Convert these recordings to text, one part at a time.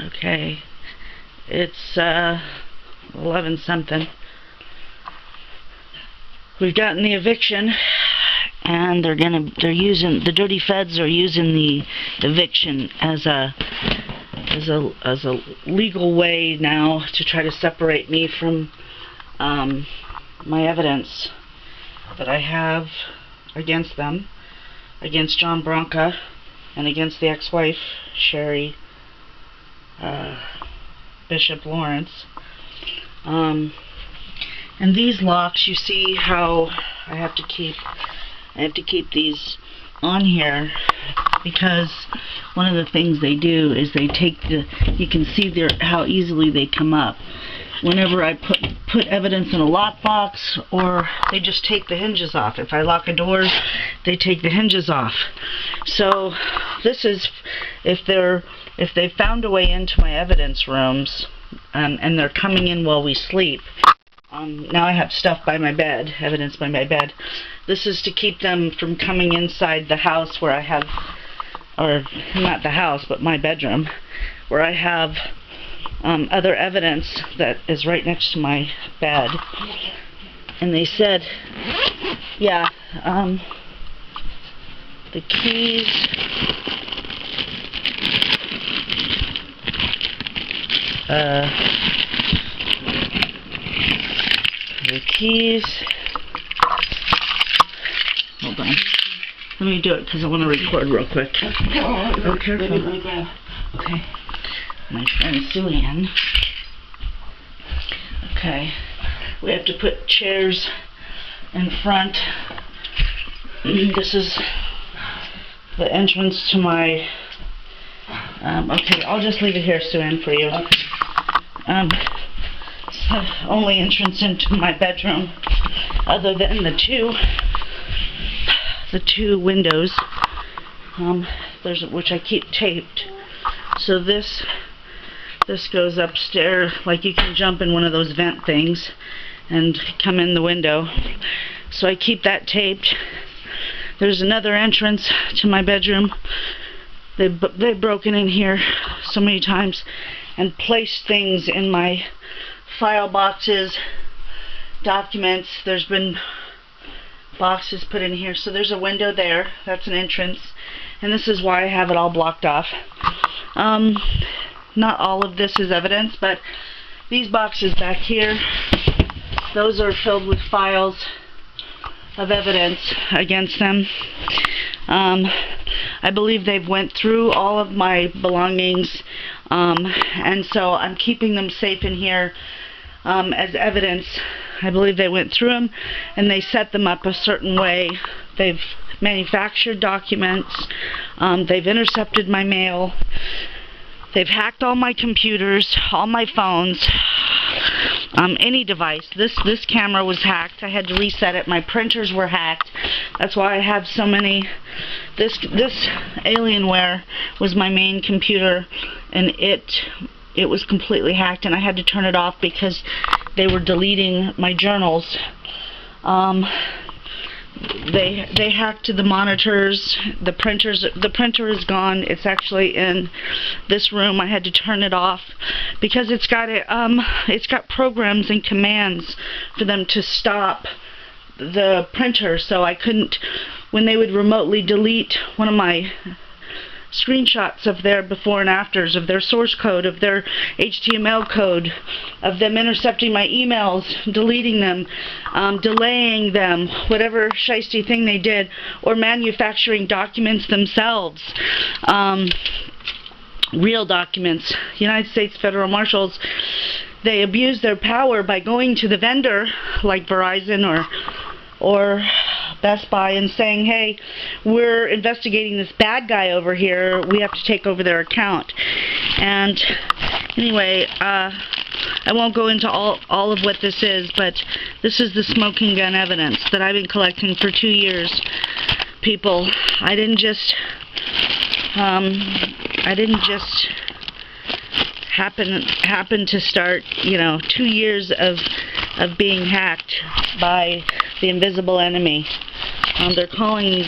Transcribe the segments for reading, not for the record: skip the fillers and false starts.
Okay, it's 11 something. We've gotten the eviction, and the dirty feds are using the eviction as a legal way now to try to separate me from my evidence that I have against them, against John Branca, and against the ex-wife, Sherry Bishop Lawrence. And these locks, you see how I have to keep these on here, because one of the things they do is they take you can see how easily they come up. Whenever I put evidence in a lockbox, or they just take the hinges off. If I lock a door, they take the hinges off. So this is if they found a way into my evidence rooms, and they're coming in while we sleep. Now I have stuff by my bed, evidence by my bed. This is to keep them from coming inside the house where I have, or not the house, but my bedroom, where I have other evidence that is right next to my bed. And they said, yeah, the keys, hold on, let me do it because I want to record real quick. Oh, careful. Let me grab. Okay, my friend Sue-Ann. Okay, we have to put chairs in front. This is the entrance to my, okay, I'll just leave it here, Sue-Ann, for you. It's the only entrance into my bedroom, other than the two windows, which I keep taped. So this goes upstairs, like you can jump in one of those vent things and come in the window. So I keep that taped. There's another entrance to my bedroom. They've broken in here so many times and placed things in my file boxes, documents. There's been boxes put in here. So there's a window there. That's an entrance. And this is why I have it all blocked off. Not all of this is evidence, but these boxes back here, those are filled with files of evidence against them. I believe they've went through all of my belongings, and so I'm keeping them safe in here as evidence. I believe they went through them and they set them up a certain way. They've manufactured documents, they've intercepted my mail, they've hacked all my computers, all my phones, any device. This camera was hacked. I had to reset it. My printers were hacked. That's why I have so many. This Alienware was my main computer, and it was completely hacked, and I had to turn it off because they were deleting my journals. They hacked the monitors, the printers. The printer is gone. It's actually in this room. I had to turn it off because it's got programs and commands for them to stop the printer, so I couldn't, when they would remotely delete one of my screenshots of their before and afters, of their source code, of their HTML code, of them intercepting my emails, deleting them, delaying them, whatever shiesty thing they did, or manufacturing documents themselves, real documents. United States Federal Marshals, they abuse their power by going to the vendor, like Verizon or Best Buy, and saying, hey, we're investigating this bad guy over here, we have to take over their account. And anyway, I won't go into all of what this is, but this is the smoking gun evidence that I've been collecting for 2 years, people. I didn't just happen to start, 2 years of being hacked by the invisible enemy. They're calling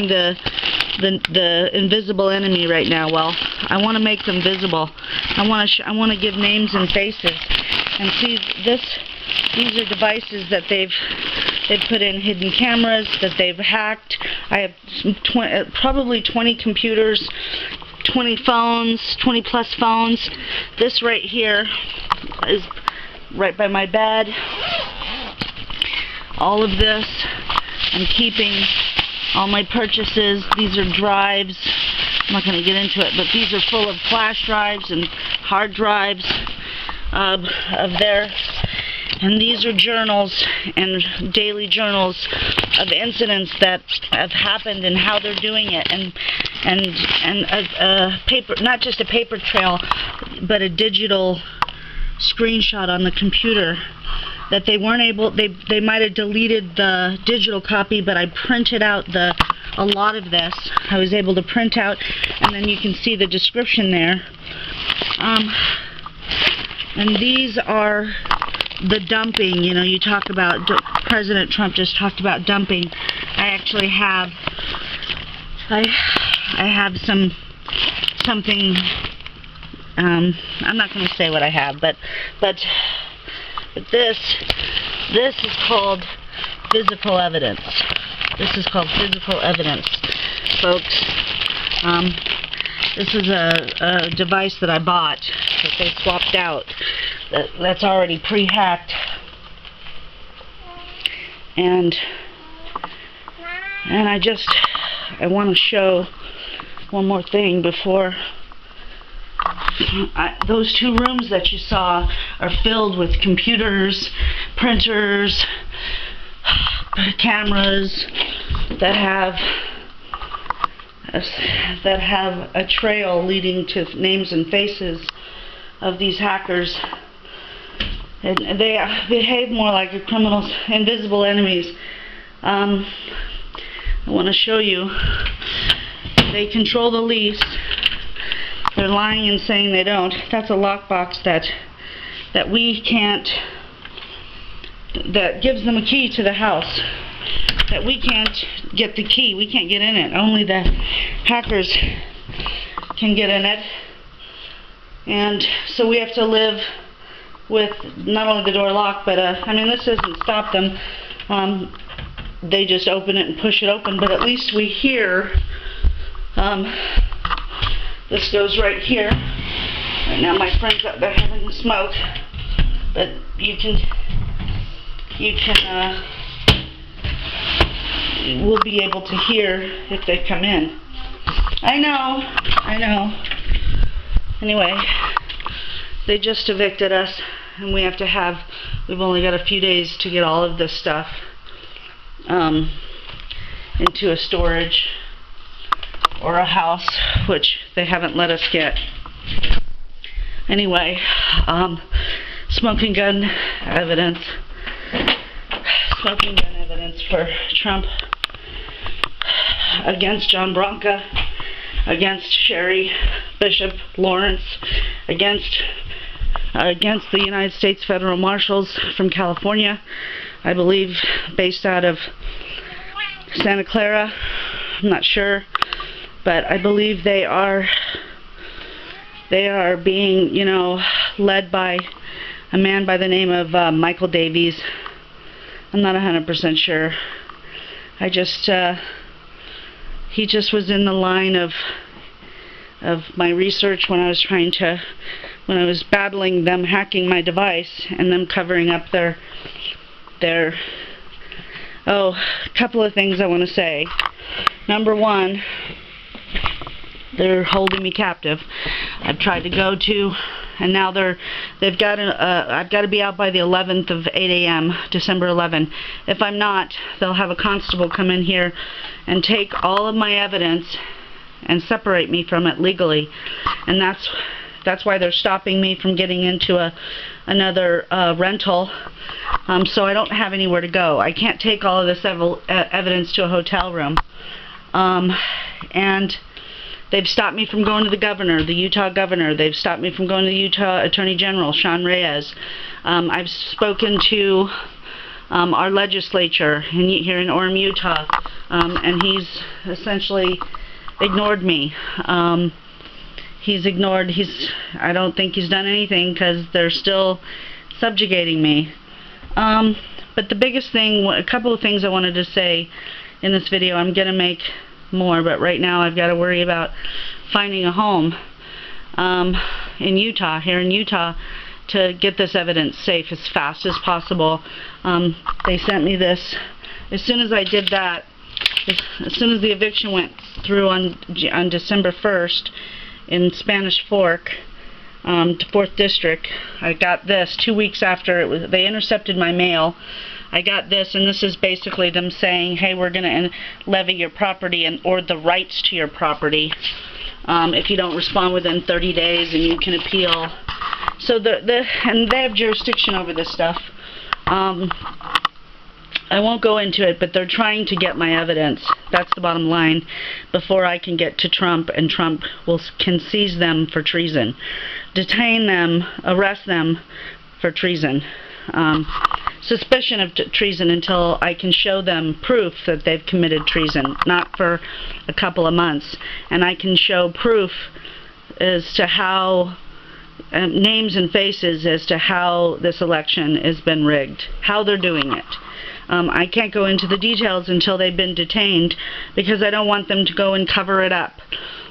the invisible enemy right now. Well, I want to make them visible. I want to give names and faces. And see, these are devices that they've put in hidden cameras that they've hacked. I have probably 20 computers, 20 phones, 20 plus phones. This right here is right by my bed. All of this, I'm keeping all my purchases. These are drives. I'm not going to get into it, but these are full of flash drives and hard drives of their, and these are journals and daily journals of incidents that have happened and how they're doing it, and a paper, not just a paper trail, but a digital screenshot on the computer that they weren't able, they might have deleted the digital copy, but I printed out a lot of this. I was able to print out, and then you can see the description there. And these are the dumping. You know, you talk about, President Trump just talked about dumping. I actually have, I have something, I'm not going to say what I have, but this is called physical evidence. This is called physical evidence, folks. This is a device that I bought that they swapped out. That's already pre-hacked. And I want to show one more thing before. Those two rooms that you saw are filled with computers, printers, cameras that have a trail leading to names and faces of these hackers. And they behave more like criminals, invisible enemies. I want to show you. They control the lease. They're lying and saying they don't. That's a lockbox that we can't, that gives them a key to the house. That we can't get the key. We can't get in it. Only the hackers can get in it. And so we have to live with not only the door locked, but I mean, this doesn't stop them. They just open it and push it open, but at least we hear. This goes right here. Right now my friend's out there having a smoke, but you can we'll be able to hear if they come in. I know. Anyway, they just evicted us, and we've only got a few days to get all of this stuff into a storage or a house, which they haven't let us get. Anyway, smoking gun evidence for Trump against John Branca, against Sherry Bishop Lawrence, against the United States Federal Marshals from California, I believe based out of Santa Clara. I'm not sure, but I believe they are being, you know, led by a man by the name of Michael Davies. I'm not 100% sure. He just was in the line of my research when I was battling them hacking my device and them covering up their a couple of things I want to say. Number one, they're holding me captive. I've tried to go to, and now they've got I've got to be out by the 11th of 8 a.m., December 11. If I'm not, they'll have a constable come in here and take all of my evidence and separate me from it legally. And that's why they're stopping me from getting into another rental. So I don't have anywhere to go. I can't take all of this evidence to a hotel room. And they've stopped me from going to the governor, the Utah governor. They've stopped me from going to the Utah Attorney General, Sean Reyes. I've spoken to our legislature here in Orem, Utah, and he's essentially ignored me. he's ignored. I don't think he's done anything because they're still subjugating me. But the biggest thing, a couple of things I wanted to say in this video. I'm going to make more, but right now I've got to worry about finding a home in Utah, here in Utah, to get this evidence safe as fast as possible. They sent me this. As soon as I did that, as soon as the eviction went through on December 1st in Spanish Fork, to 4th District, I got this 2 weeks after they intercepted my mail. I got this, and this is basically them saying, hey, we're going to levy your property or the rights to your property if you don't respond within 30 days, and you can appeal. So and they have jurisdiction over this stuff. I won't go into it, but they're trying to get my evidence. That's the bottom line, before I can get to Trump, and Trump can seize them for treason, detain them, arrest them for treason, suspicion of treason, until I can show them proof that they've committed treason, not for a couple of months. And I can show proof as to how, names and faces as to how this election has been rigged, how they're doing it. I can't go into the details until they've been detained, because I don't want them to go and cover it up.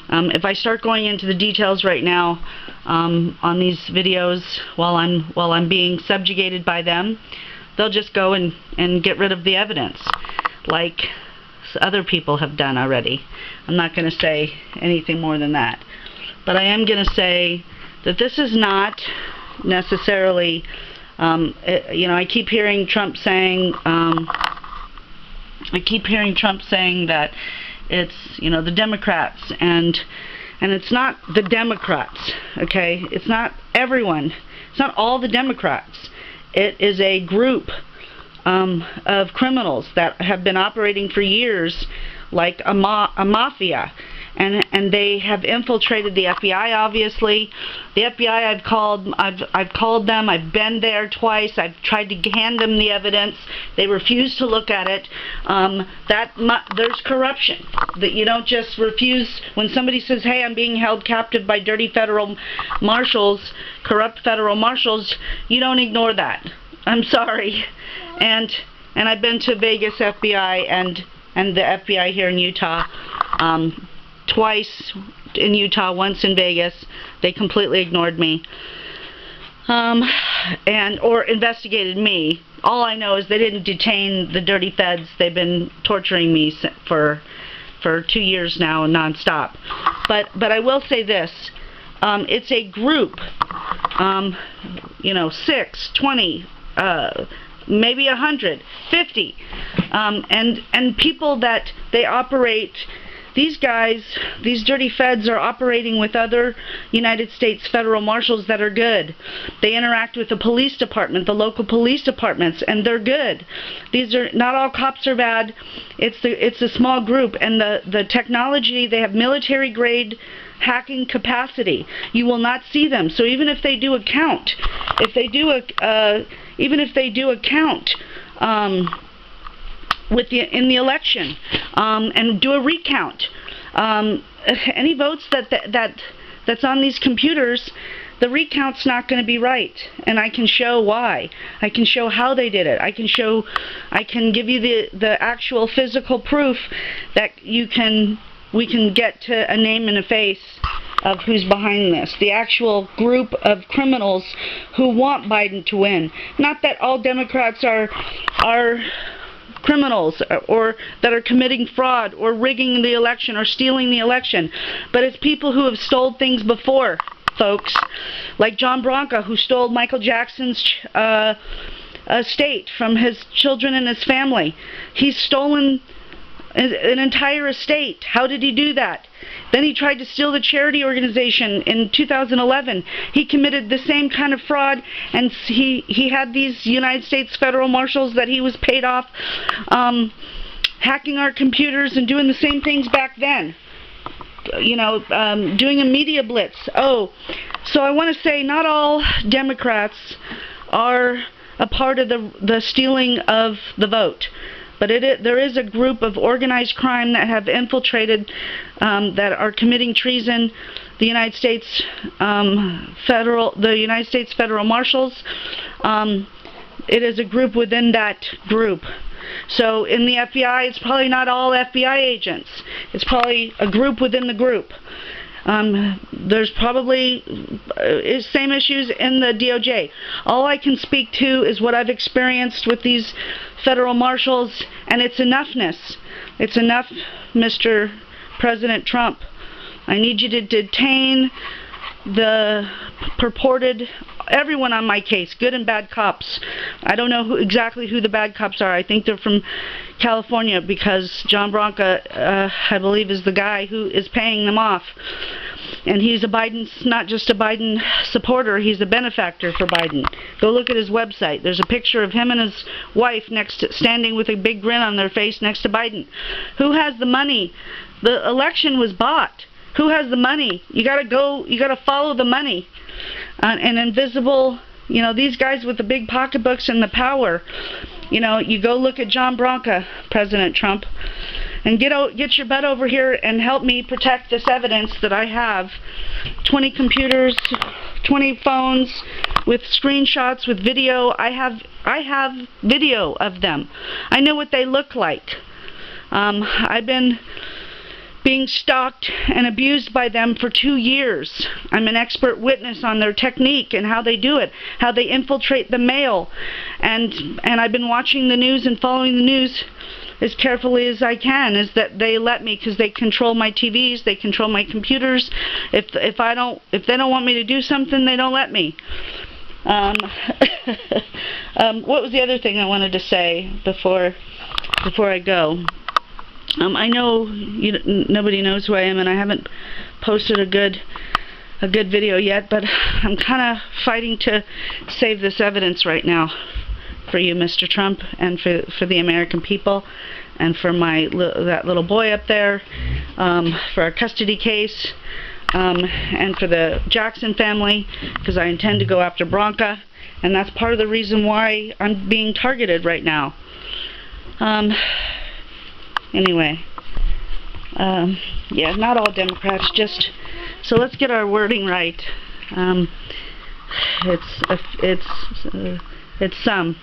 If I start going into the details right now on these videos while I'm being subjugated by them, they'll just go and get rid of the evidence, like other people have done already. I'm not going to say anything more than that. But I am going to say that this is not necessarily... I keep hearing Trump saying, that it's, the Democrats, and it's not the Democrats, okay? It's not everyone. It's not all the Democrats. It is a group of criminals that have been operating for years like a mafia. And they have infiltrated the FBI, obviously. The FBI, I've called them. I've been there twice. I've tried to hand them the evidence. They refuse to look at it. There's corruption. That you don't just refuse when somebody says, hey, I'm being held captive by dirty federal marshals, corrupt federal marshals. You don't ignore that. I'm sorry. And I've been to Vegas FBI and the FBI here in Utah. Twice in Utah, once in Vegas. They completely ignored me, or investigated me. All I know is they didn't detain the dirty feds. They've been torturing me for 2 years now, nonstop. But I will say this: it's a group, 6, 20, maybe 100, 50, and people that they operate. These guys, these dirty feds, are operating with other United States federal marshals that are good. They interact with the police department, the local police departments, and they're good. These are not all cops are bad. It's a small group, and the technology, they have military grade hacking capacity. You will not see them. So even if they do a count, in the election, and do a recount, any votes that's on these computers, the recount's not going to be right, and I can show why. I can show how they did it. I can give you the actual physical proof that we can get to a name and a face of who's behind this. The actual group of criminals who want Biden to win. Not that all Democrats are criminals, or that are committing fraud, or rigging the election, or stealing the election, but it's people who have stole things before, folks, like John Branca, who stole Michael Jackson's estate from his children and his family. He's stolen an entire estate. How did he do that? Then he tried to steal the charity organization in 2011. He committed the same kind of fraud, and he had these United States federal marshals that he was paid off, hacking our computers and doing the same things back then. Doing a media blitz. So I want to say not all Democrats are a part of the stealing of the vote. But there is a group of organized crime that have infiltrated, that are committing treason, the United States Federal Marshals. It is a group within that group. So in the FBI, it's probably not all FBI agents. It's probably a group within the group. There's probably same issues in the DOJ. All I can speak to is what I've experienced with these federal marshals, and it's enoughness. It's enough, Mr. President Trump. I need you to detain the purported everyone on my case, good and bad cops. I don't know exactly who the bad cops are. I think they're from California, because John Bronca, I believe, is the guy who is paying them off. And he's not just a Biden supporter, he's a benefactor for Biden. Go look at his website. There's a picture of him and his wife standing with a big grin on their face next to Biden. Who has the money? The election was bought. Who has the money? You gotta follow the money. And invisible, these guys with the big pocketbooks and the power. You go look at John Bronca, President Trump, and get your butt over here and help me protect this evidence that I have. 20 computers, 20 phones with screenshots, with video. I have video of them. I know what they look like. I've been being stalked and abused by them for 2 years. I'm an expert witness on their technique and how they do it, how they infiltrate the mail. And I've been watching the news and following the news as carefully as I can, is that they let me, because they control my TVs, they control my computers. If they don't want me to do something, they don't let me. What was the other thing I wanted to say before I go? I know nobody knows who I am, and I haven't posted a good video yet, but I'm kind of fighting to save this evidence right now for you, Mr. Trump, and for the American people, and for that little boy up there, for our custody case, and for the Jackson family, because I intend to go after Bronca, and that's part of the reason why I'm being targeted right now. Anyway, yeah, not all Democrats, so let's get our wording right. It's some.